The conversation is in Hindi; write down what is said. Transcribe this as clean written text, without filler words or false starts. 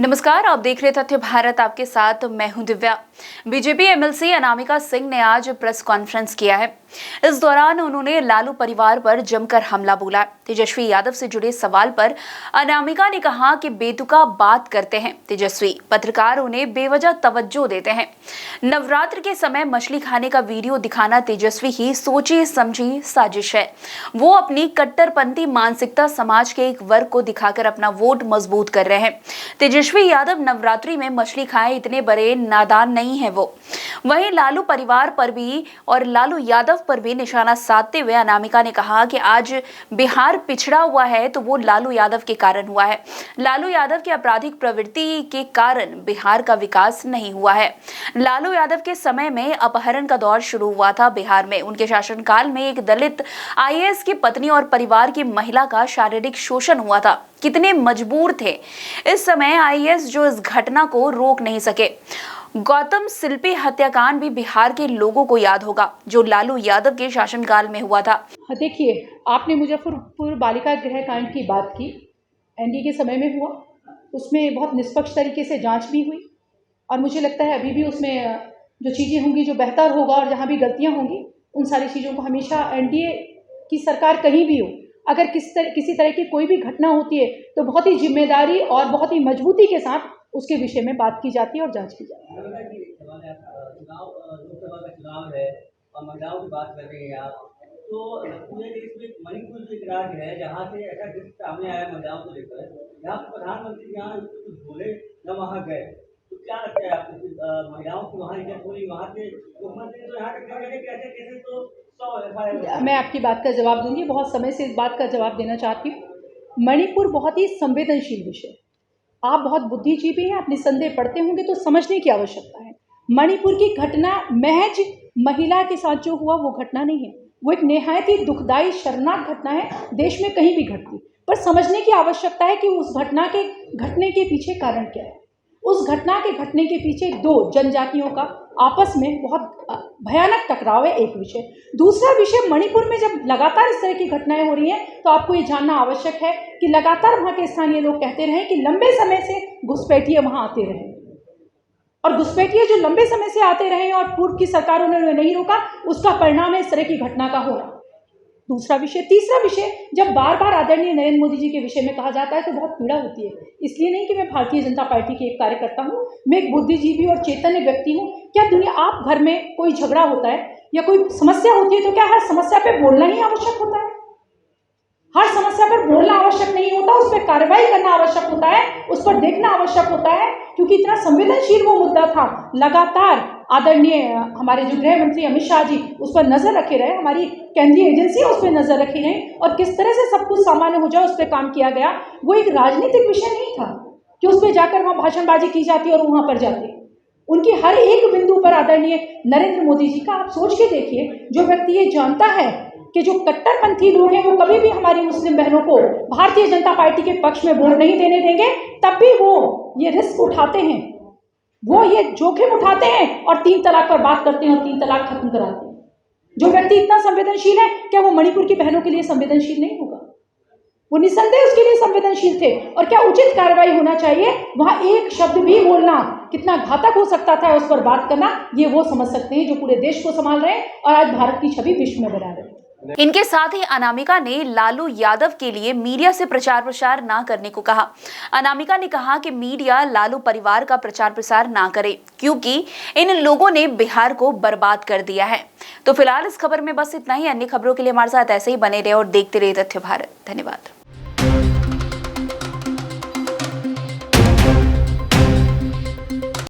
नमस्कार, आप देख रहे तथ्य भारत। आपके साथ मैं हूं दिव्या। बीजेपी एमएलसी अनामिका सिंह ने आज प्रेस कॉन्फ्रेंस किया है। इस दौरान उन्होंने लालू परिवार पर जमकर हमला बोला। तेजस्वी यादव से जुड़े सवाल पर अनामिका ने कहा कि बेतुका बात करते हैं तेजस्वी, पत्रकार उन्हें बेवजह तवज्जो देते हैं। नवरात्र के समय मछली खाने का वीडियो दिखाना तेजस्वी की सोची समझी साजिश है। वो अपनी कट्टरपंथी मानसिकता समाज के एक वर्ग को दिखाकर अपना वोट मजबूत कर रहे हैं। तेजस्वी यादव नवरात्रि में मछली खाए इतने बड़े नादान नहीं है वो। वहीं लालू परिवार पर भी और लालू यादव पर भी निशाना साधते हुए अनामिका ने कहा कि आज बिहार पिछड़ा हुआ है तो वो लालू यादव के कारण हुआ है। लालू यादव की आपराधिक प्रवृत्ति के कारण बिहार का विकास नहीं हुआ है। लालू यादव के समय में अपहरण का दौर शुरू हुआ था बिहार में। उनके शासनकाल में एक दलित आईएएस की पत्नी और परिवार की महिला का शारीरिक शोषण हुआ था। कितने मजबूर थे इस समय आईएएस जो इस घटना को रोक नहीं सके। गौतम शिल्पी हत्याकांड भी बिहार के लोगों को याद होगा जो लालू यादव के शासनकाल में हुआ था। देखिए, आपने मुजफ्फरपुर बालिका गृह कांड की बात की। एनडीए के समय में हुआ, उसमें बहुत निष्पक्ष तरीके से जांच भी हुई और मुझे लगता है अभी भी उसमें जो चीज़ें होंगी जो बेहतर होगा और जहां भी गलतियां होंगी उन सारी चीज़ों को हमेशा एनडीए की सरकार कहीं भी हो, अगर किसी तरह की कोई भी घटना होती है तो बहुत ही जिम्मेदारी और बहुत ही मजबूती के साथ उसके विषय में बात की जाती है और जांच की जाती है। चुनाव है और महिलाओं की बात कर रहे हैं आप, तो पूरे देश में मणिपुर जो एक राज्य है जहाँ से ऐसा दृश्य सामने आया महिलाओं को लेकर, यहाँ प्रधानमंत्री यहाँ कुछ बोले न वहाँ गए, तो क्या लगता है आपको महिलाओं को वहाँ इज्जत होनी, वहाँ के मुख्यमंत्री तो यहाँ तक कैसे कैसे तो मैं आपकी बात का जवाब दूंगी। बहुत समय से इस बात का जवाब देना चाहती हूँ। मणिपुर बहुत ही संवेदनशील विषय, आप बहुत बुद्धिजीवी हैं, आप निसंदेह पढ़ते होंगे तो समझने की आवश्यकता है। मणिपुर की घटना महज महिला के साथ जो हुआ वो घटना नहीं है, वो एक निहायत ही दुखदाई शर्मनाक घटना है, देश में कहीं भी घटती, पर समझने की आवश्यकता है कि उस घटना के घटने के पीछे कारण क्या है। उस घटना के घटने के पीछे दो जनजातियों का आपस में बहुत भयानक टकराव है, एक विषय। दूसरा विषय, मणिपुर में जब लगातार इस तरह की घटनाएं हो रही हैं तो आपको ये जानना आवश्यक है कि लगातार वहाँ के स्थानीय लोग कहते रहे कि लंबे समय से घुसपैठिए वहाँ आते रहे और घुसपैठिए जो लंबे समय से आते रहे और पूर्व की सरकारों ने नहीं रोका, उसका परिणाम है इस तरह की घटना का होना। दूसरा विषय। तीसरा विषय, जब बार बार आदरणीय नरेंद्र मोदी जी के विषय में कहा जाता है तो बहुत पीड़ा होती है। इसलिए नहीं कि मैं भारतीय जनता पार्टी के एक कार्यकर्ता हूँ, मैं एक बुद्धिजीवी और चैतन्य व्यक्ति हूँ। क्या दुनिया, आप घर में कोई झगड़ा होता है या कोई समस्या होती है तो क्या हर समस्या पे बोलना ही आवश्यक होता है? हर समस्या पर बोलना आवश्यक नहीं होता, उस पर कार्रवाई करना आवश्यक होता है, उस पर देखना आवश्यक होता है, क्योंकि इतना संवेदनशील वो मुद्दा था। लगातार आदरणीय हमारे जो गृह मंत्री अमित शाह जी उस पर नजर रखे रहे, हमारी केंद्रीय एजेंसियां उस पर नजर रखी रही और किस तरह से सब कुछ सामान्य हो जाए उस पर काम किया गया। वो एक राजनीतिक विषय नहीं था कि उस पर जाकर वहां भाषणबाजी की जाती और वहां पर जाती। उनकी हर एक बिंदु पर आदरणीय नरेंद्र मोदी जी का आप सोच के देखिए, जो व्यक्ति ये जानता है कि जो कट्टरपंथी लोग हैं वो कभी भी हमारी मुस्लिम बहनों को भारतीय जनता पार्टी के पक्ष में वोट नहीं देने देंगे, तब भी वो ये रिस्क उठाते हैं, वो ये जोखिम उठाते हैं और 3 तलाक पर बात करते हैं और 3 तलाक खत्म कराते हैं। जो व्यक्ति इतना संवेदनशील है, क्या वो मणिपुर की बहनों के लिए संवेदनशील नहीं होगा? वो निसंदेह उसके लिए संवेदनशील थे। और क्या उचित कार्रवाई होना चाहिए, वहां एक शब्द भी बोलना कितना घातक हो सकता था उस पर बात करना, ये वो समझ सकते हैं जो पूरे देश को संभाल रहे हैं और आज भारत की छवि विश्व में बना रहे हैं। इनके साथ ही अनामिका ने लालू यादव के लिए मीडिया से प्रचार प्रसार ना करने को कहा। अनामिका ने कहा कि मीडिया लालू परिवार का प्रचार प्रसार ना करे क्योंकि इन लोगों ने बिहार को बर्बाद कर दिया है। तो फिलहाल इस खबर में बस इतना ही। अन्य खबरों के लिए हमारे साथ ऐसे ही बने रहे और देखते रहिए तथ्य भारत। धन्यवाद।